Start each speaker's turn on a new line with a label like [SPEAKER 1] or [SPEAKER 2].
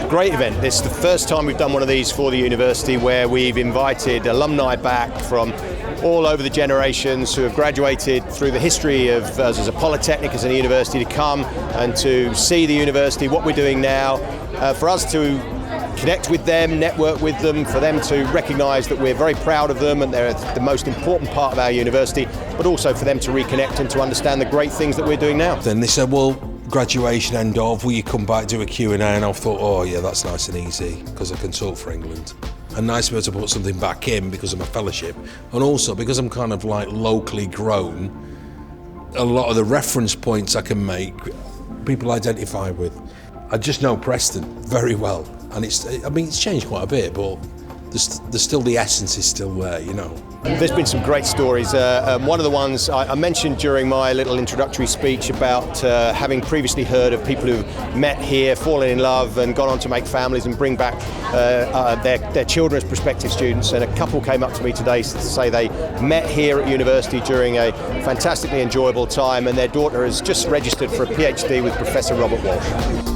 [SPEAKER 1] great event. This is the first time we've done one of these for the university, where we've invited alumni back from all over the generations who have graduated through the history of us as a polytechnic, as a university, to come and to see the university, what we're doing now, for us to connect with them, network with them, for them to recognise that we're very proud of them and they're the most important part of our university, but also for them to reconnect and to understand the great things that we're doing now.
[SPEAKER 2] Then they said, well, graduation end of, will you come back, do a Q&A? And I thought, oh yeah, that's nice and easy, because I can talk for England. And nice to be able to put something back in because of my fellowship. And also because I'm kind of like locally grown, a lot of the reference points I can make, people identify with. I just know Preston very well. And it's changed quite a bit, but there's still, the essence is still there, you know.
[SPEAKER 1] There's been some great stories. One of the ones I mentioned during my little introductory speech about having previously heard of people who met here, fallen in love and gone on to make families and bring back their children as prospective students. And a couple came up to me today to say they met here at university during a fantastically enjoyable time, and their daughter has just registered for a PhD with Professor Robert Walsh.